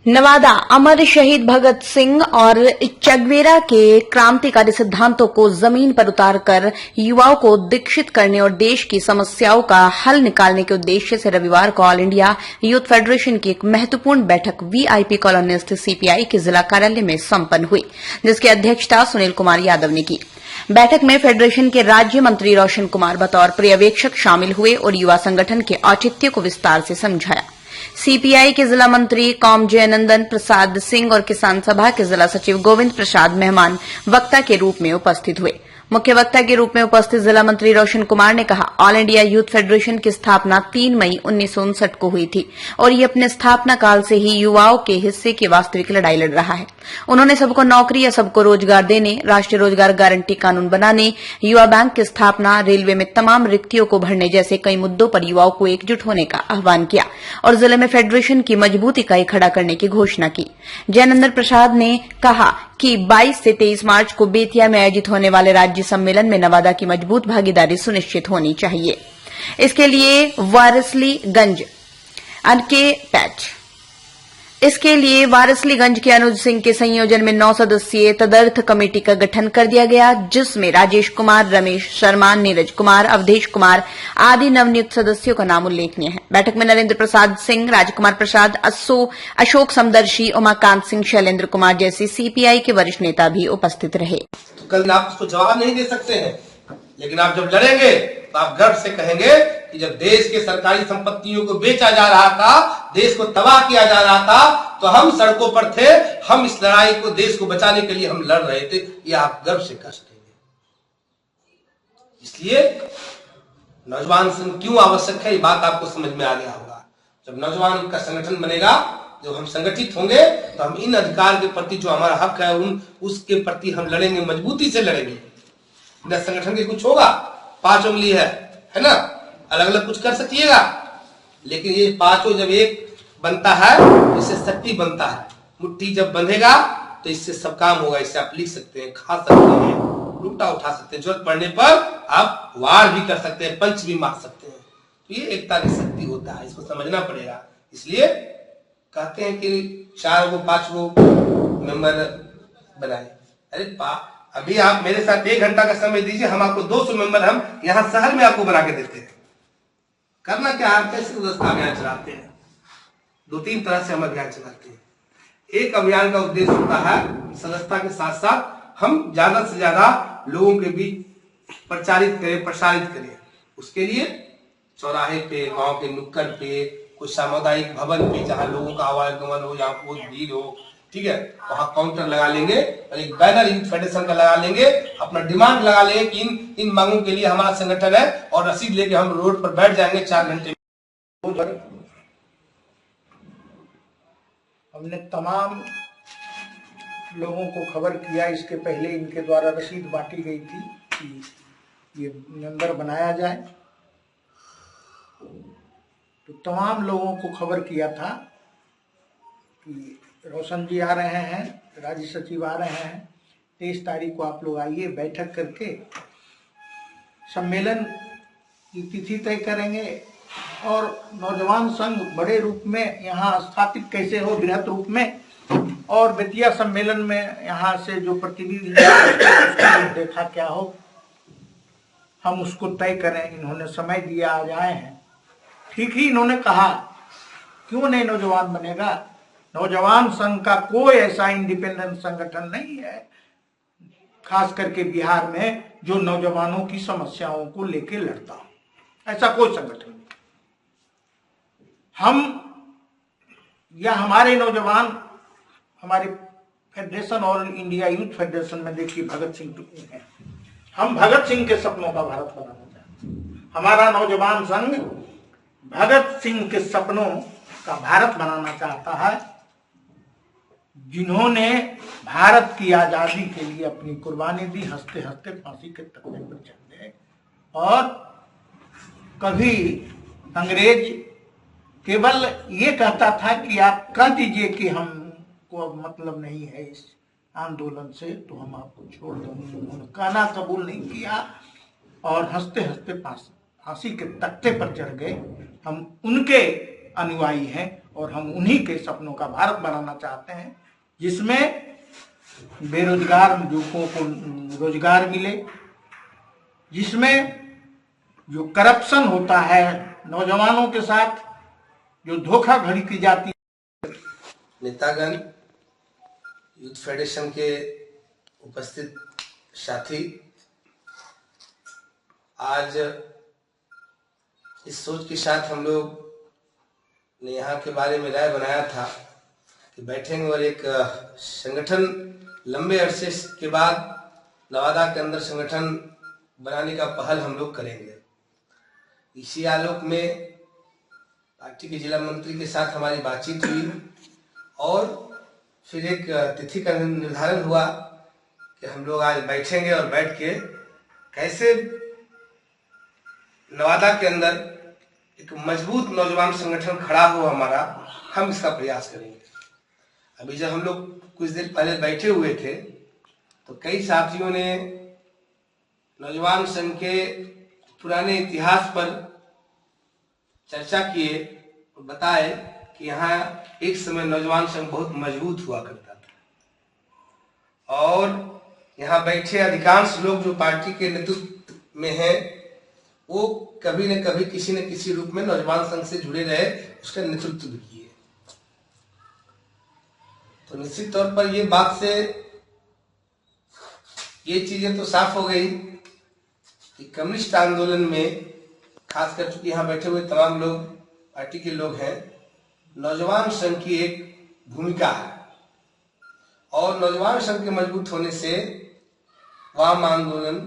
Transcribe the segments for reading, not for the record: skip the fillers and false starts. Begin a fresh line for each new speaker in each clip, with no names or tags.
नवादा अमर शहीद भगत सिंह और चकवेरा के क्रांतिकारी सिद्धांतों को जमीन पर उतारकर युवाओं को दीक्षित करने और देश की समस्याओं का हल निकालने के उद्देश्य से रविवार को ऑल इंडिया यूथ फेडरेशन की एक महत्वपूर्ण बैठक वीआईपी कॉलोनी स्थित सीपीआई के जिला कार्यालय में संपन्न हुई, जिसकी अध्यक्षता सुनील कुमार यादव ने की। बैठक में फेडरेशन के राज्य मंत्री रोशन कुमार बतौर पर्यवेक्षक शामिल हुए और युवा संगठन के औचित्य को विस्तार से समझाया। सीपीआई के जिला मंत्री कौम जयनंदन प्रसाद सिंह और किसान सभा के जिला सचिव गोविंद प्रसाद मेहमान वक्ता के रूप में उपस्थित हुए। मुख्य वक्ता के रूप में उपस्थित जिला मंत्री रोशन कुमार ने कहा, ऑल इंडिया यूथ फेडरेशन की स्थापना 3 मई 1959 को हुई थी और ये अपने स्थापना काल से ही युवाओं के हिस्से की वास्तविक लड़ाई लड़ रहा है। उन्होंने सबको नौकरी या सबको रोजगार देने, राष्ट्रीय रोजगार गारंटी कानून बनाने, युवा बैंक की स्थापना, रेलवे में तमाम रिक्तियों को भरने जैसे कई मुद्दों पर युवाओं को एकजुट होने का आह्वान किया और जिले में फेडरेशन की मजबूत इकाई खड़ा करने की घोषणा की। जयनंदन प्रसाद ने कहा कि 22 से 23 मार्च को बेतिया में आयोजित होने वाले राज्य सम्मेलन में नवादा की मजबूत भागीदारी सुनिश्चित होनी चाहिए। इसके लिए वारिसलीगंज के अनुज सिंह के संयोजन में 9 सदस्यीय तदर्थ कमेटी का गठन कर दिया गया, जिसमें राजेश कुमार, रमेश शर्मा, नीरज कुमार, अवधेश कुमार आदि नवनियुक्त सदस्यों का नाम उल्लेखनीय है। बैठक में नरेंद्र प्रसाद सिंह, राजकुमार प्रसाद, अशोक समदर्शी, उमाकांत सिंह, शैलेंद्र कुमार जैसे सीपीआई के वरिष्ठ नेता भी उपस्थित रहे।
तो कल आप उसको जवाब नहीं दे सकते हैं, लेकिन आप जब लड़ेंगे तो आप गर्व से कहेंगे कि जब देश के सरकारी संपत्तियों को बेचा जा रहा था, देश को तबाह किया जा रहा था, तो हम सड़कों पर थे, हम इस लड़ाई को, देश को बचाने के लिए हम लड़ रहे थे। ये आप गर्व से कह सकेंगे। इसलिए नौजवान संघ क्यों आवश्यक है, ये बात आपको समझ में आ गया होगा। जब नौजवान का संगठन बनेगा, जब हम संगठित होंगे, तो हम इन अधिकार के प्रति जो हमारा हक है उसके प्रति हम लड़ेंगे, मजबूती से लड़ेंगे। न संगठन के कुछ होगा, 5 उंगली है ना, अलग अलग कुछ कर सकिएगा, लेकिन ये पांचों जब एक बनता है तो इससे शक्ति बनता है। मुट्ठी जब बंधेगा तो इससे सब काम होगा। इससे आप लिख सकते हैं, खा सकते हैं, लूटा उठा सकते हैं, जरूरत पड़ने पर आप वार भी कर सकते हैं, पंच भी मार सकते हैं। तो ये एकता की शक्ति होता है, इसको समझना पड़ेगा। इसलिए कहते हैं कि 4 को 5 को मेंबर बनाए। अरे अभी आप मेरे साथ 1 घंटा का समय दीजिए, हम आपको 200 मेंबर हम यहाँ शहर में आपको बना के देते हैं। करना क्या है, कैसे सदस्यता अभियान चलाते हैं। 2-3 तरह से हम अभियान चलाते हैं। एक अभियान का उद्देश्य होता है सदस्यता के साथ साथ हम ज्यादा से ज्यादा लोगों के बीच प्रसारित करें। उसके लिए चौराहे पे, गांव के नुक्कड़ पे, कुछ सामुदायिक भवन पे जहां लोगों का आवागमन हो, जहां बहुत भीड़ हो, ठीक है, वहां काउंटर लगा लेंगे और एक बैनर यूथ फेडरेशन का लगा लेंगे, अपना डिमांड लगा लेंगे कि इन मांगों के लिए हमारा संगठन है, और रसीद लेके हम रोड पर बैठ जाएंगे 4 घंटे।
हमने तमाम लोगों को खबर किया, इसके पहले इनके द्वारा रसीद बांटी गई थी कि ये मेंबर बनाया जाए, तो तमाम लोगों को खबर किया था कि रोशन जी आ रहे हैं, राज्य सचिव आ रहे हैं, 23 तारीख को आप लोग आइए, बैठक करके सम्मेलन की तिथि तय करेंगे और नौजवान संघ बड़े रूप में यहाँ स्थापित कैसे हो, बृहद रूप में, और बेतिया सम्मेलन में यहाँ से जो प्रतिनिधि देखा क्या हो, हम उसको तय करें। इन्होंने समय दिया, आज आए हैं। ठीक ही इन्होंने कहा, क्यों नहीं नौजवान बनेगा। नौजवान संघ का कोई ऐसा इंडिपेंडेंट संगठन नहीं है, खास करके बिहार में, जो नौजवानों की समस्याओं को लेकर लड़ता हो। ऐसा कोई संगठन नहीं। हम या हमारे नौजवान, हमारे federation all India youth federation में देखिए भगत सिंह है। हम भगत सिंह के सपनों का भारत बनाना चाहते हैं। हमारा नौजवान संघ भगत सिंह के सपनों का भारत बनाना चाहता है, जिन्होंने भारत की आजादी के लिए अपनी कुर्बानी दी, हंसते हंसते फांसी के तख्ते पर चढ़ गए। और कभी अंग्रेज केवल ये कहता था कि आप कह दीजिए कि हमको अब मतलब नहीं है इस आंदोलन से, तो हम आपको छोड़ देंगे। उन्होंने कहना कबूल नहीं किया और हंसते हंसते फांसी के तख्ते पर चढ़ गए। हम उनके अनुयायी हैं और हम उन्हीं के सपनों का भारत बनाना चाहते हैं, जिसमें बेरोजगार युवकों को रोजगार मिले, जिसमें जो करप्शन होता है नौजवानों के साथ, जो धोखाधड़ी की जाती है।
नेतागण, यूथ फेडरेशन के उपस्थित साथी, आज इस सोच के साथ हम लोग ने यहाँ के बारे में राय बनाया था कि बैठेंगे और एक संगठन लंबे अरसे के बाद नवादा के अंदर संगठन बनाने का पहल हम लोग करेंगे। इसी आलोक में पार्टी के जिला मंत्री के साथ हमारी बातचीत हुई और फिर एक तिथि का निर्धारण हुआ कि हम लोग आज बैठेंगे और बैठ के कैसे नवादा के अंदर एक मजबूत नौजवान संगठन खड़ा हो हमारा, हम इसका प्रयास करेंगे। अभी जब हम लोग कुछ देर पहले बैठे हुए थे तो कई साथियों ने नौजवान संघ के पुराने इतिहास पर चर्चा किए और बताए कि यहाँ एक समय नौजवान संघ बहुत मजबूत हुआ करता था और यहाँ बैठे अधिकांश लोग जो पार्टी के नेतृत्व में हैं वो कभी न कभी किसी न किसी रूप में नौजवान संघ से जुड़े रहे, उसका नेतृत्व भी किए। तो निश्चित तौर पर ये बात से ये चीजें तो साफ हो गई कि कम्युनिस्ट आंदोलन में खासकर चूंकि यहाँ बैठे हुए तमाम लोग पार्टी के लोग हैं, नौजवान संघ की एक भूमिका है और नौजवान संघ के मजबूत होने से वाम आंदोलन,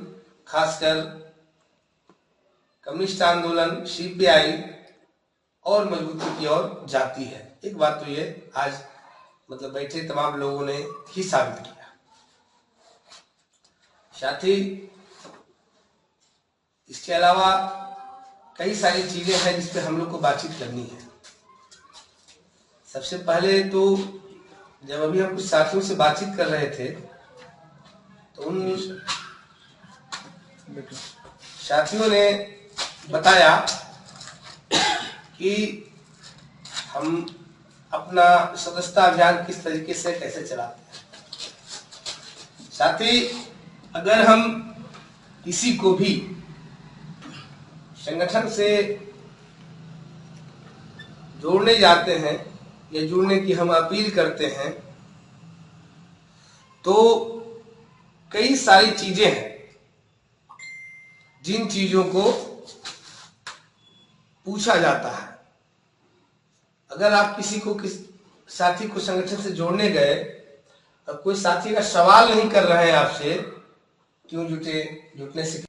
खासकर कम्युनिस्ट आंदोलन, सीपीआई और मजबूती की ओर जाती है। एक बात तो ये आज मतलब बैठे तमाम लोगों ने ही साबित किया। साथ ही इसके अलावा कई सारी चीजें हैं जिस पे हम लोग को बातचीत करनी है। सबसे पहले तो जब अभी हम कुछ साथियों से बातचीत कर रहे थे तो उन साथियों ने बताया कि हम अपना सदस्यता अभियान किस तरीके से कैसे चलाते हैं। साथ ही अगर हम किसी को भी संगठन से जोड़ने जाते हैं या जुड़ने की हम अपील करते हैं तो कई सारी चीजें हैं जिन चीजों को पूछा जाता है। अगर आप किसी को साथी को संगठन से जोड़ने गए और कोई साथी का सवाल नहीं कर रहे हैं आपसे क्यों जुटने से